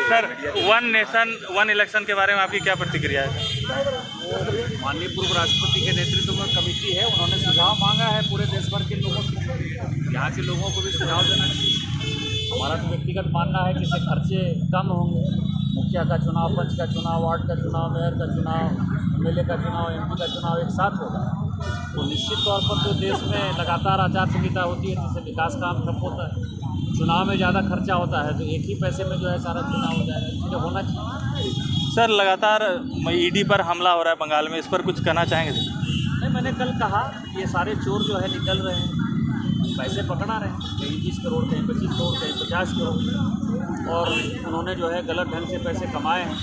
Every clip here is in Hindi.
Sir, one nation one election के बारे में आपकी क्या प्रतिक्रिया है? माननीय पूर्व राष्ट्रपति के नेतृत्व में कमेटी है, उन्होंने सुझाव मांगा है पूरे देश भर के लोगों से, यहाँ के लोगों को भी सुझाव देना चाहिए। हमारा तो व्यक्तिगत मानना है कि इससे खर्चे कम होंगे। मुखिया का चुनाव, पंच का चुनाव, वार्ड का चुनाव, मेयर का चुनाव, एमएलए का चुनाव, एमपी का चुनाव एक साथ होगा तो निश्चित तौर पर तो देश में लगातार आचार संहिता होती है, जिससे विकास काम ठप होता है। चुनाव में ज़्यादा खर्चा होता है तो एक ही पैसे में जो है सारा चुनाव हो जाएगा, इसलिए होना चाहिए। सर, लगातार ईडी पर हमला हो रहा है बंगाल में, इस पर कुछ कहना चाहेंगे? नहीं, मैंने कल कहा ये सारे चोर जो है निकल रहे हैं, पैसे पकड़ा रहे हैं, कहीं 20 करोड़, कहीं 25 करोड़, कहीं 50 करोड़, और उन्होंने जो है गलत ढंग से पैसे कमाए हैं।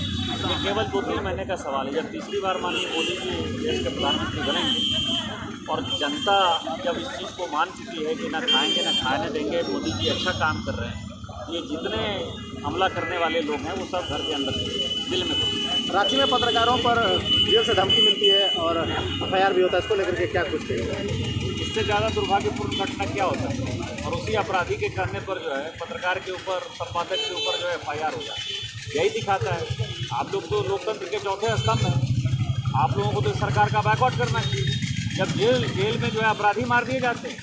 ये केवल 2-3 महीने का सवाल है। जब तीसरी बार माननीय मोदी जी देश के प्रधानमंत्री बनेंगे और जनता जब इस चीज़ को मान चुकी है कि ना खाएंगे ना खाने देंगे, मोदी जी अच्छा काम कर रहे हैं, ये जितने हमला करने वाले लोग हैं वो सब घर के अंदर दिल में घुस। रांची में पत्रकारों पर जेल से धमकी मिलती है और एफआईआर भी होता है, इसको लेकर के क्या कुछ कहेंगे? इससे ज़्यादा दुर्भाग्यपूर्ण घटना क्या होता है? और उसी अपराधी के कहने पर जो है पत्रकार के ऊपर, संपादक के ऊपर जो है एफआईआर हो जाए, यही दिखाता है आप लोग तो लोकतंत्र के चौथे स्तंभ हैं। आप लोगों को तो सरकार का बायकॉट करना चाहिए। जब जेल में जो है अपराधी मार दिए जाते हैं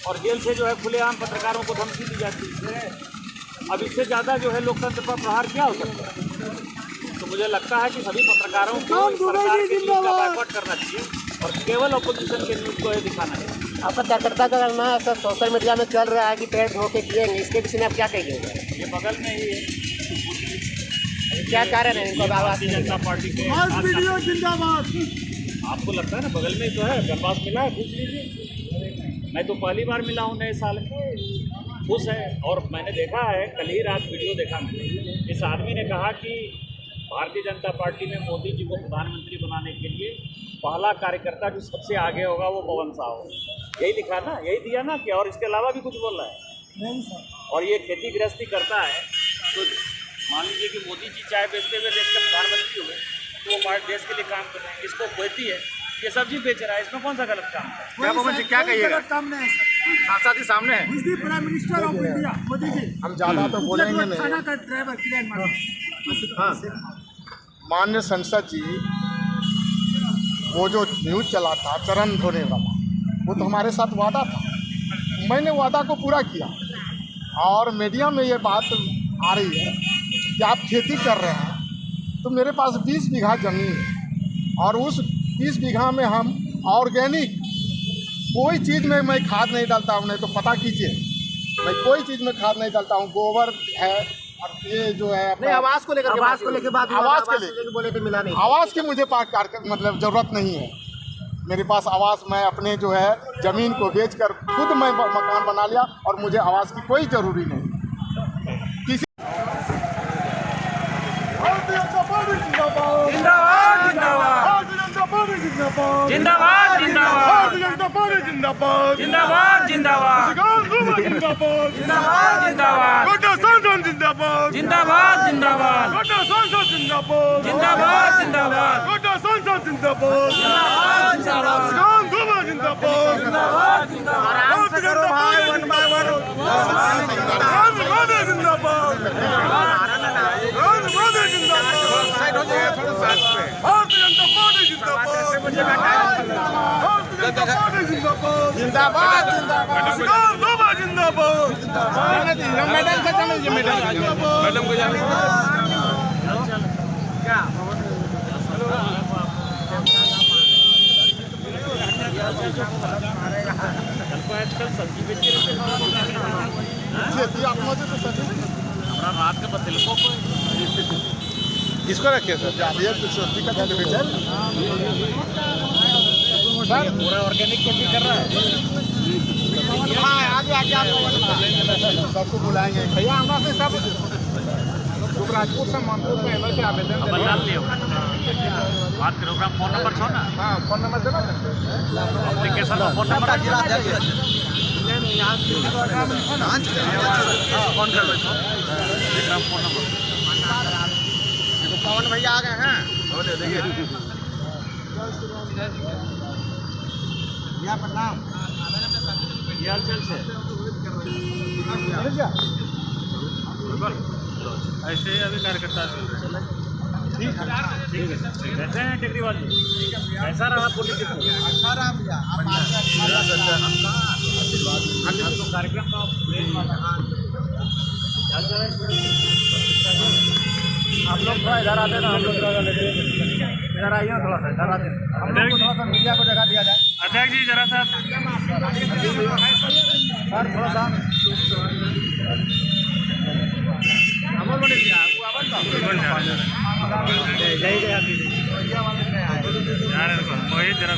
और जेल से जो है खुलेआम पत्रकारों को धमकी दी जाती है, अब इससे ज़्यादा जो है लोकतंत्र पर प्रहार क्या हो सकता है? तो मुझे लगता है कि सभी पत्रकारों को सरकार के न्यूज़ का बायकॉट करना चाहिए और केवल अपोजिशन के न्यूज़ को दिखाना चाहिए। आपका कार्यकर्ता का कहना है सर, सोशल मीडिया में चल रहा है कि पेड़ धोके किएंगे, इसके विषय में आप क्या कहिएगा? ये बगल में ही है, क्या कारण है इनको? भारतीय जनता पार्टी के जिंदाबाद। आपको लगता है ना बगल में तो है, मेरे पास मिला है, पूछ लीजिए। मैं तो पहली बार मिला हूँ नए साल में, खुश है। और मैंने देखा है, कल ही रात वीडियो देखा मैंने, इस आदमी ने कहा कि भारतीय जनता पार्टी में मोदी जी को प्रधानमंत्री बनाने के लिए पहला कार्यकर्ता जो सबसे आगे होगा वो पवन साहब हो। यही लिखा ना, यही दिया ना, कि और इसके अलावा भी कुछ बोल रहा है? नहीं सर। और ये खेती गृहस्थी करता है तो मान लीजिए कि मोदी जी चाय बेचते हुए देश के प्रधानमंत्री हुए तो वो देश के लिए काम कर रहे हैं। इसको खेती है, ये सब्जी बेच रहा है, इसमें कौन सा गलत काम है? क्या कहिएगा? गलत काम नहीं है। सांसद जी सामने है, prime minister of India Modi ji. हम ज़्यादा तो बोलेंगे नहीं। खाना का ड्राइवर किरण मानो। हाँ, माननीय संसद जी, वो जो न्यूज़ चला था चरण धोने वाला, वो तो हमारे साथ वादा था, मैंने वादा को पूरा किया। और मीडिया में ये बात आ रही है कि आप खेती कर रहे हैं, तो मेरे पास 20 बीघा ज़मीन है और उस 20 बीघा में हम ऑर्गेनिक कोई चीज़ में मैं खाद नहीं डालता हूँ। नहीं तो पता कीजिए, मैं कोई चीज़ में खाद नहीं डालता हूँ। गोबर है और ये जो है अपने आवास को लेकर बात बोले तो मिला नहीं। आवास की मुझे मतलब ज़रूरत नहीं है। मेरे पास आवास, मैं अपने जो है ज़मीन को बेचकर खुद मैं मकान बना लिया और मुझे आवास की कोई ज़रूरी नहीं। जिंदाबाद जिंदाबाद जिंदाबाद जिंदाबाद जिंदाबाद जिंदाबाद जिंदाबाद जिंदाबाद जिंदाबाद गोटा संसद जिंदाबाद जिंदाबाद जिंदाबाद गोटा संसद जिंदाबाद जिंदाबाद जिंदाबाद गोटा संसद जिंदाबाद जिंदाबाद जिंदाबाद जिंदाबाद जिंदाबाद जिंदाबाद जिंदाबाद करो भाई वन बाय वन मोदी जिंदाबाद मोदी जिंदाबाद भारतीय जनता पार्टी जिंदाबाद जिंदाबाद जिंदाबाद मैडम को जाने क्या आजकल सब्जी बेची रात के बदल को इसको रखिए सर, पूरा ऑर्गेनिक खेती कर रहा है। आगे आपको सबको बुलाएंगे भैया, हम से सब राजपूत से मंत्री से एमएल के आवेदन डाल लियो बात प्रोग्राम फोन नंबर छो ना। हाँ, फोन नंबर देना, एप्लीकेशन का फोन नंबर फोन कर लो, फोन नंबर। पवन भैया आ गए हैं, देखिए प्रणाम। ये हाल चाल से ऐसे ही अभी कार्यकर्ता चल रहे हैं। कैसे हैं टेकरीवाल जी? कैसा रहा पुलिस तो कार्यक्रम का आप लोग थोड़ा इधर आते ना, हम लोग थोड़ा लेते इधर आइए ना, थोड़ा सा इधर आते हम लोग को थोड़ा सा मीडिया को जगह दिया जाए। अध्यक्ष जी जरा सा सर थोड़ा सा अमल बने दिया जय जय यार मोहित जरा